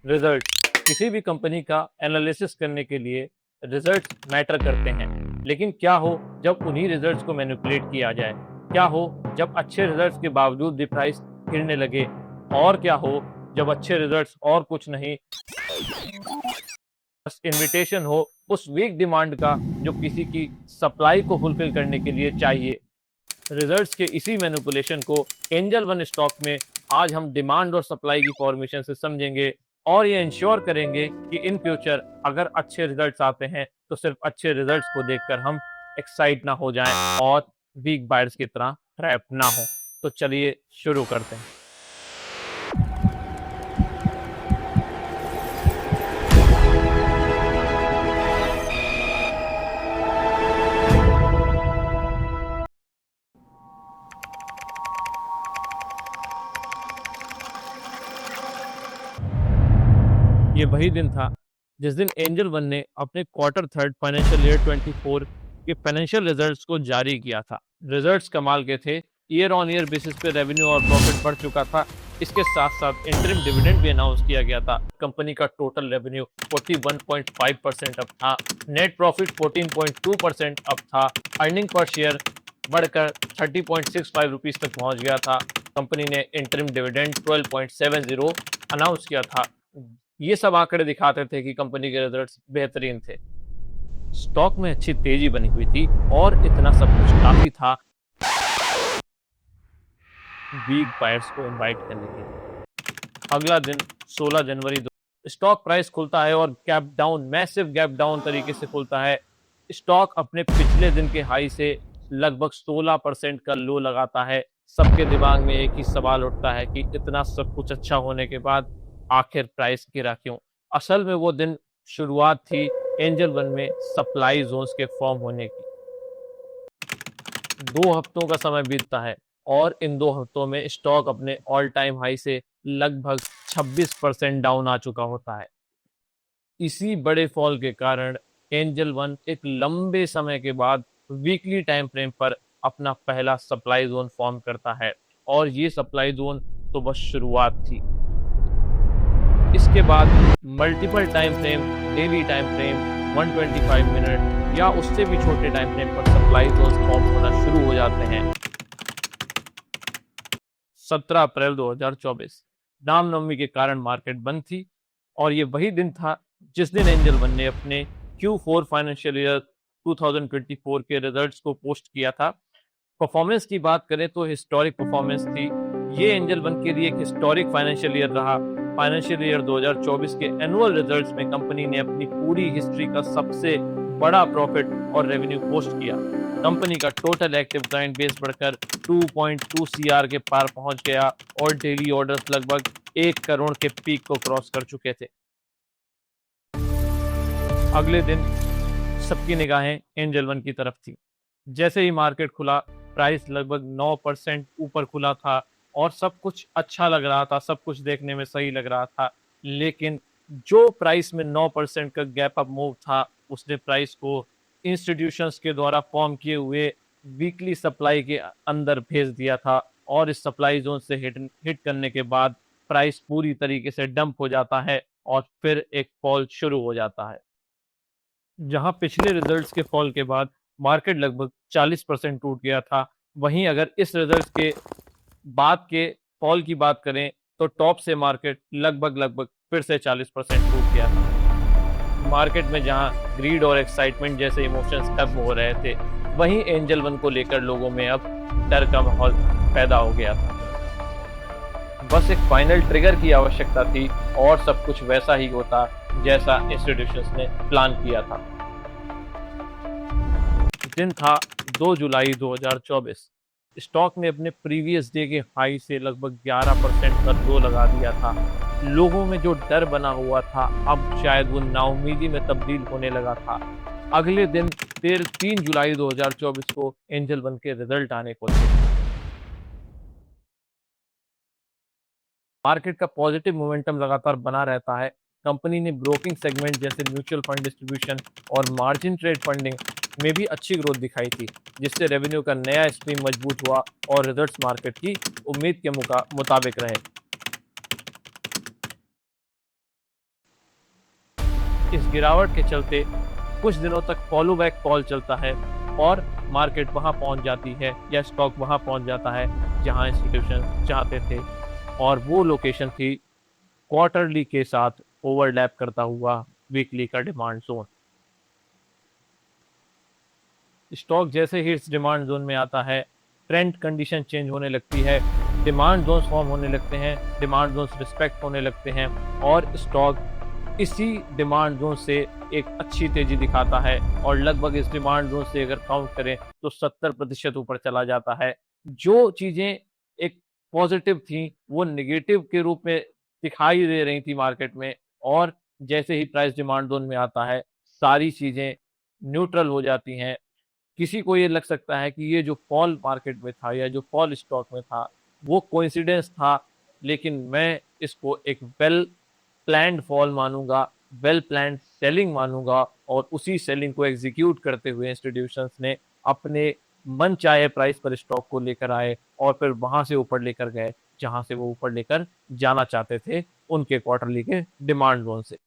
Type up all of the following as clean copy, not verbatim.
Result किसी भी company का एनालिसिस करने के लिए रिजल्ट्स मैटर करते हैं, लेकिन क्या हो जब उन्हीं रिजल्ट्स को मैनिपुलेट किया जाए? क्या हो जब अच्छे रिजल्ट्स के बावजूद भी प्राइस गिरने लगे? और क्या हो जब अच्छे रिजल्ट्स और कुछ नहीं, बस इनविटेशन हो उस वीक डिमांड का जो किसी की सप्लाई को फुलफिल करने के लिए चाहिए? रिजल्ट्स के इसी मैनिपुलेशन को एंजल वन स्टॉक में आज हम डिमांड और सप्लाई की फॉर्मेशन से समझेंगे और ये इंश्योर करेंगे कि इन फ्यूचर अगर अच्छे रिजल्ट्स आते हैं तो सिर्फ अच्छे रिजल्ट्स को देखकर हम एक्साइट ना हो जाएं और वीक बायर्स की तरह ट्रैप ना हो। तो चलिए शुरू करते हैं। ये वही दिन था जिस दिन एंजल वन ने अपने क्वार्टर थर्ड फाइनेंशियल ईयर 24 के फाइनेंशियल रिजल्ट्स को जारी किया था। रिजल्ट्स कमाल के थे। ईयर ऑन ईयर बेसिस पे रेवेन्यू और प्रॉफिट बढ़ चुका था। इसके साथ साथ इंटरिम डिविडेंड भी अनाउंस किया गया था। कंपनी का टोटल रेवेन्यू 41.5% अप था। नेट प्रॉफिट 14.2% अप था। अर्निंग पर शेयर बढ़कर 30.65 रुपीज तक पहुंच गया था। कंपनी ने इंटरिम डिविडेंड 12.70 अनाउंस किया था। ये सब आंकड़े दिखाते थे कि कंपनी के रिजल्ट्स बेहतरीन थे। स्टॉक में अच्छी तेजी बनी हुई थी और इतना सब कुछ काफी था वीक बायर्स को इनवाइट करने के लिए। अगला दिन 16 जनवरी स्टॉक प्राइस खुलता है और gap down, massive gap down तरीके से खुलता है। स्टॉक अपने पिछले दिन के हाई से लगभग 16% का लो लगाता है। सबके दिमाग में एक ही सवाल उठता है कि इतना सब कुछ अच्छा होने के बाद आखिर प्राइस गिरा क्यों? असल में वो दिन शुरुआत थी एंजल वन में सप्लाई जोन्स के फॉर्म होने की। 2 हफ्तों का समय बीतता है और इन 2 हफ्तों में स्टॉक अपने ऑल टाइम हाई से लगभग 26% डाउन आ चुका होता है। इसी बड़े फॉल के कारण एंजल वन एक लंबे समय के बाद वीकली टाइम फ्रेम पर अपना पहला सप्लाई जोन फॉर्म करता है और ये सप्लाई जोन तो बस शुरुआत थी। इसके बाद multiple time frame, daily time frame, 125 minute या उससे भी छोटे टाइम फ्रेम पर सप्लाई जोन्स फॉर्म होना शुरू हो जाते हैं। 17 अप्रैल 2024 रामनवमी के कारण मार्केट बंद थी और ये वही दिन था जिस दिन एंजल वन ने अपने Q4 फाइनेंशियल ईयर 2024 के रिजल्ट्स को पोस्ट किया था। परफॉर्मेंस की बात करें तो हिस्टोरिक परफॉर्मेंस थी। ये एंजल वन के लिए एक हिस्टोरिक फाइनेंशियल ईयर रहा। फाइनेंशियल ईयर 2024 के एनुअल रिजल्ट्स में कंपनी ने अपनी पूरी हिस्ट्री का सबसे बड़ा प्रॉफिट और रेवेन्यू पोस्ट किया। कंपनी का टोटल एक्टिव क्लाइंट बेस बढ़कर 2.2 CR के पार पहुंच गया और डेली ऑर्डर्स लगभग 1 करोड़ के पीक को क्रॉस कर चुके थे। अगले दिन सबकी निगाहें एंजल वन की तरफ थी। जैसे ही मार्केट खुला, प्राइस लगभग 9% ऊपर खुला था और सब कुछ अच्छा लग रहा था, सब कुछ देखने में सही लग रहा था। लेकिन जो प्राइस में 9% का गैप अप मूव था, उसने प्राइस को इंस्टीट्यूशंस के द्वारा फॉर्म किए हुए वीकली सप्लाई के अंदर भेज दिया था और इस सप्लाई जोन से हिट करने के बाद प्राइस पूरी तरीके से डंप हो जाता है और फिर एक फॉल शुरू हो जाता है। जहां पिछले रिजल्ट्स के फॉल के बाद मार्केट लगभग 40% टूट गया था, वहीं अगर इस रिजल्ट्स के बाद के फॉल की बात करें तो टॉप से मार्केट लगभग फिर से 40% टूट गया था। मार्केट में जहां ग्रीड और एक्साइटमेंट जैसे इमोशंस खत्म हो रहे थे, वहीं एंजल वन को लेकर लोगों में अब डर का माहौल पैदा हो गया था। बस एक फाइनल ट्रिगर की आवश्यकता थी और सब कुछ वैसा ही होता जैसा इंस्टीट्यूशंस ने प्लान किया था। दिन था 2 जुलाई 2024। स्टॉक ने अपने प्रीवियस डे के हाई से लगभग 11% का लो लगा दिया था। लोगों में जो डर बना हुआ था, अब शायद वो नाउमीदी में तब्दील होने लगा था। अगले दिन 3 जुलाई 2024 को एंजल वन के रिजल्ट आने को थे। मार्केट का पॉजिटिव मोमेंटम लगातार बना रहता है। कंपनी ने ब्रोकिंग सेगमेंट जैसे म्यूचुअल फंड डिस्ट्रीब्यूशन और मार्जिन ट्रेड फंडिंग में भी अच्छी ग्रोथ दिखाई थी, जिससे रेवेन्यू का नया स्ट्रीम मजबूत हुआ और रिजल्ट्स मार्केट की उम्मीद के मुताबिक रहे। इस गिरावट के चलते कुछ दिनों तक फॉलो बैक कॉल चलता है और मार्केट वहां पहुंच जाती है या स्टॉक वहां पहुंच जाता है जहां इंस्टीट्यूशन चाहते थे, और वो लोकेशन थी क्वार्टरली के साथ ओवरलैप करता हुआ वीकली का डिमांड जोन। स्टॉक जैसे ही इस डिमांड जोन में आता है, ट्रेंड कंडीशन चेंज होने लगती है, डिमांड जोन्स फॉर्म होने लगते हैं, डिमांड जोन्स रिस्पेक्ट होने लगते हैं, और स्टॉक इसी डिमांड जोन से एक अच्छी तेजी दिखाता है, और लगभग इस डिमांड जोन से अगर काउंट करें तो 70% ऊपर चला जाता है। जो चीजें एक पॉजिटिव थी वो निगेटिव के रूप में दिखाई दे रही थी मार्केट में, और जैसे ही प्राइस डिमांड जोन में आता है सारी चीजें न्यूट्रल हो जाती हैं। किसी को ये लग सकता है कि ये जो फॉल मार्केट में था या जो फॉल स्टॉक में था वो कोइंसिडेंस था, लेकिन मैं इसको एक वेल प्लान्ड फॉल मानूंगा, वेल प्लान्ड सेलिंग मानूंगा, और उसी सेलिंग को एग्जीक्यूट करते हुए इंस्टीट्यूशंस ने अपने मन चाहे प्राइस पर स्टॉक को लेकर आए और फिर वहां से ऊपर लेकर गए जहां से वो ऊपर लेकर जाना चाहते थे उनके क्वार्टरली के डिमांड जोन से।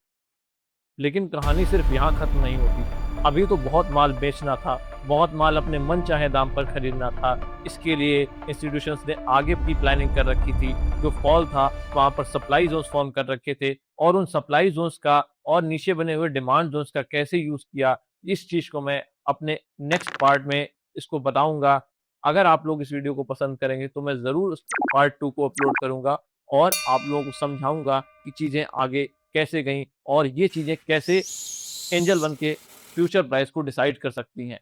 लेकिन कहानी सिर्फ यहाँ खत्म नहीं होती। अभी तो बहुत माल बेचना था, बहुत माल अपने मन चाहे दाम पर खरीदना था। इसके लिए इंस्टीट्यूशंस ने आगे की प्लानिंग कर रखी थी। जो फॉल था वहां पर सप्लाई जोन्स फॉर्म कर रखे थे, और उन सप्लाई जोन्स का और नीचे बने हुए डिमांड जोन्स का कैसे यूज किया, इस चीज को मैं अपने नेक्स्ट पार्ट में इसको बताऊंगा। अगर आप लोग इस वीडियो को पसंद करेंगे तो मैं जरूर उस पार्ट 2 को अपलोड करूंगा और आप लोगों को समझाऊंगा कि चीजें आगे कैसे गई और ये चीजें कैसे एंजल वन के फ्यूचर प्राइस को डिसाइड कर सकती हैं।